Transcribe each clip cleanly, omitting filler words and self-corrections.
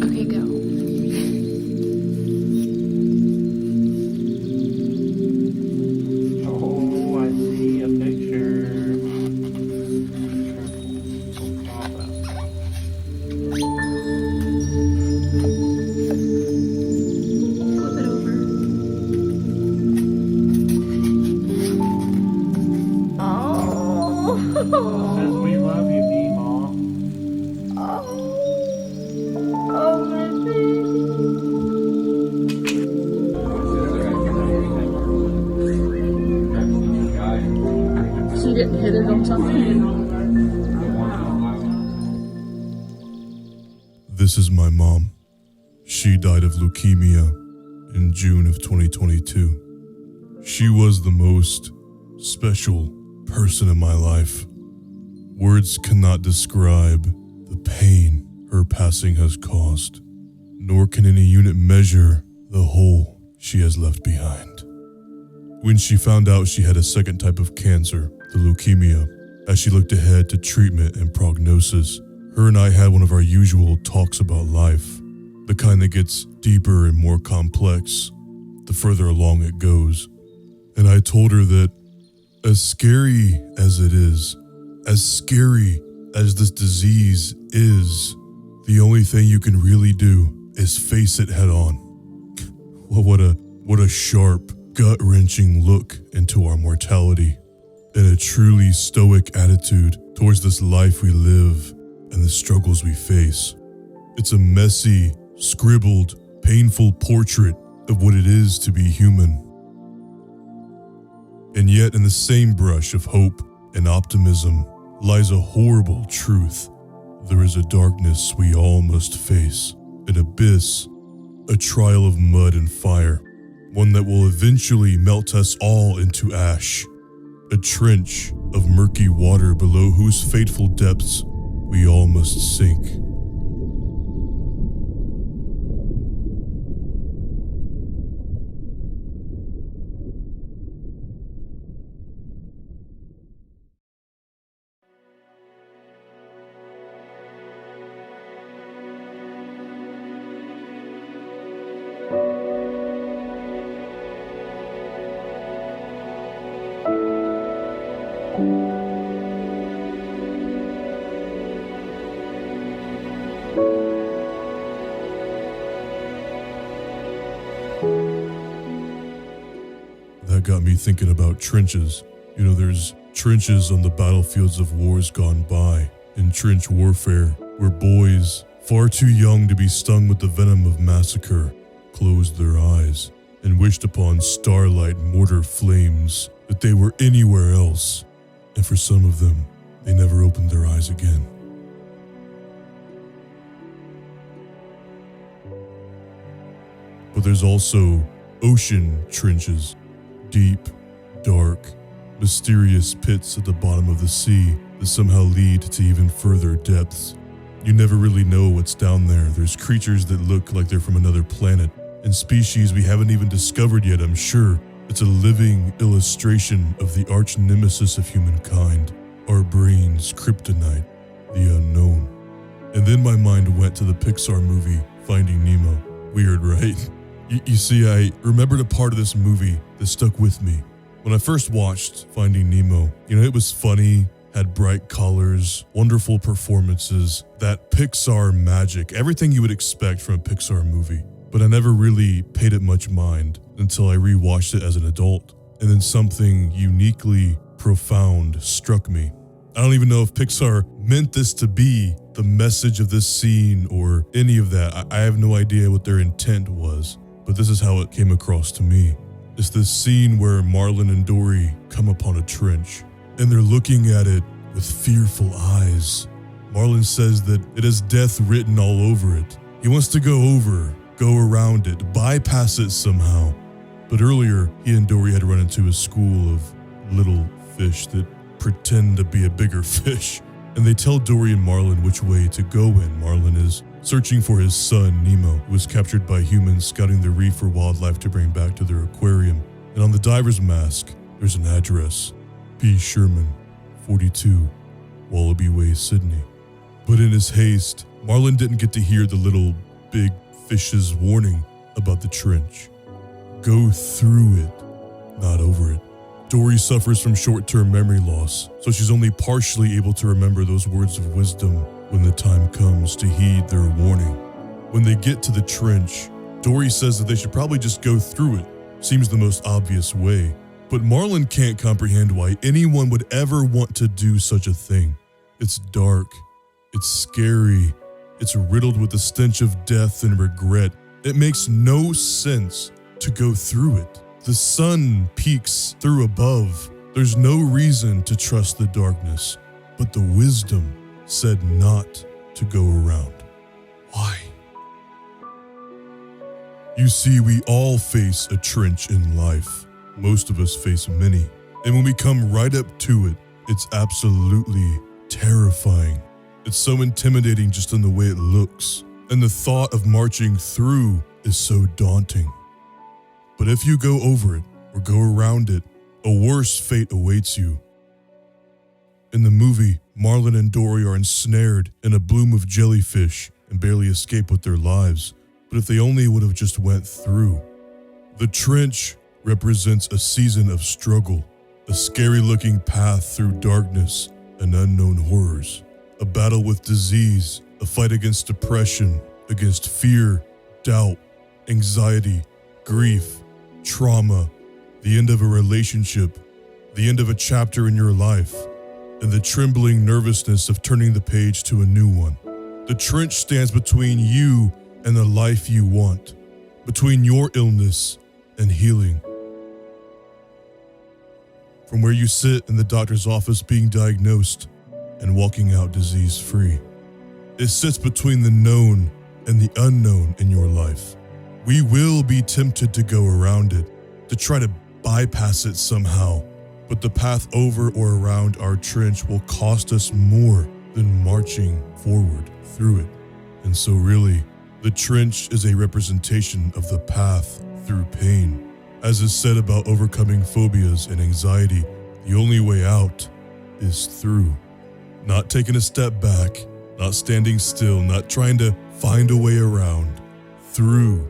Okay, go. Oh, I see a picture. Careful. Don't fall out. Flip it over. It says we love you, Meemaw. Oh, my baby. She didn't hit it on something. This is my mom. She died of leukemia in June of 2022. She was the most special person in my life. Words cannot describe the pain her passing has caused, nor can any unit measure the hole she has left behind. When she found out she had a second type of cancer, the leukemia, as she looked ahead to treatment and prognosis, her and I had one of our usual talks about life, the kind that gets deeper and more complex the further along it goes. And I told her that as scary as it is, as scary as this disease is, the only thing you can really do is face it head on. Well, what a sharp, gut-wrenching look into our mortality, and a truly stoic attitude towards this life we live and the struggles we face. It's a messy, scribbled, painful portrait of what it is to be human. And yet, in the same brush of hope and optimism lies a horrible truth. There is a darkness we all must face, an abyss, a trial of mud and fire, one that will eventually melt us all into ash, a trench of murky water below whose fateful depths we all must sink. That got me thinking about trenches. You know, there's trenches on the battlefields of wars gone by, in trench warfare, where boys, far too young to be stung with the venom of massacre, closed their eyes and wished upon starlight mortar flames that they were anywhere else. And for some of them, they never opened their eyes again. But there's also ocean trenches, deep, dark, mysterious pits at the bottom of the sea that somehow lead to even further depths. You never really know what's down there. There's creatures that look like they're from another planet, and species we haven't even discovered yet, I'm sure. It's a living illustration of the arch nemesis of humankind, our brain's kryptonite, the unknown. And then my mind went to the Pixar movie, Finding Nemo. Weird, right? You see, I remembered a part of this movie that stuck with me. When I first watched Finding Nemo, it was funny, had bright colors, wonderful performances, that Pixar magic, everything you would expect from a Pixar movie. But I never really paid it much mind until I rewatched it as an adult. And then something uniquely profound struck me. I don't even know if Pixar meant this to be the message of this scene or any of that. I have no idea what their intent was, but this is how it came across to me. It's this scene where Marlin and Dory come upon a trench, and they're looking at it with fearful eyes. Marlon says that it has death written all over it. He wants to go around it, bypass it somehow. But earlier, he and Dory had run into a school of little fish that pretend to be a bigger fish. And they tell Dory and Marlon which way to go in. Marlon is searching for his son, Nemo, who was captured by humans scouting the reef for wildlife to bring back to their aquarium. And on the diver's mask, there's an address, P. Sherman, 42, Wallaby Way, Sydney. But in his haste, Marlon didn't get to hear the little big fish's warning about the trench. Go through it, not over it. Dory suffers from short-term memory loss, so she's only partially able to remember those words of wisdom when the time comes to heed their warning. When they get to the trench, Dory says that they should probably just go through it. Seems the most obvious way. But Marlon can't comprehend why anyone would ever want to do such a thing. It's dark. It's scary. It's riddled with the stench of death and regret. It makes no sense to go through it. The sun peeks through above. There's no reason to trust the darkness, but the wisdom said not to go around. Why? You see, we all face a trench in life. Most of us face many. And when we come right up to it, it's absolutely terrifying. It's so intimidating just in the way it looks. And the thought of marching through is so daunting. But if you go over it or go around it, a worse fate awaits you. In the movie, Marlon and Dory are ensnared in a bloom of jellyfish and barely escape with their lives. But if they only would have just went through. The trench represents a season of struggle, a scary-looking path through darkness and unknown horrors, a battle with disease, a fight against depression, against fear, doubt, anxiety, grief, trauma, the end of a relationship, the end of a chapter in your life, and the trembling nervousness of turning the page to a new one. The trench stands between you and the life you want, between your illness and healing. From where you sit in the doctor's office being diagnosed and walking out disease-free. It sits between the known and the unknown in your life. We will be tempted to go around it, to try to bypass it somehow, but the path over or around our trench will cost us more than marching forward through it. And so really, the trench is a representation of the path through pain. As is said about overcoming phobias and anxiety, the only way out is through. Not taking a step back, not standing still, not trying to find a way around. Through.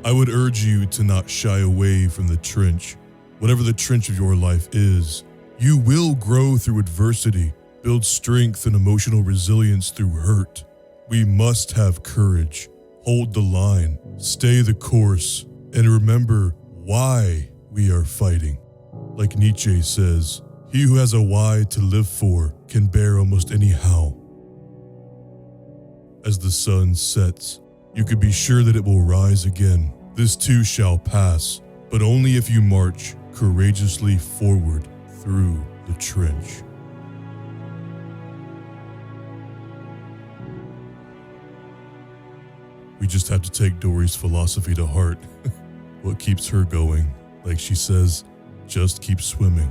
I would urge you to not shy away from the trench. Whatever the trench of your life is, you will grow through adversity, build strength and emotional resilience through hurt. We must have courage, hold the line, stay the course, and remember why we are fighting. Like Nietzsche says, he who has a why to live for can bear almost any how. As the sun sets, you can be sure that it will rise again. This too shall pass, but only if you march courageously forward through the trench. We just have to take Dory's philosophy to heart. What keeps her going? Like she says, just keep swimming.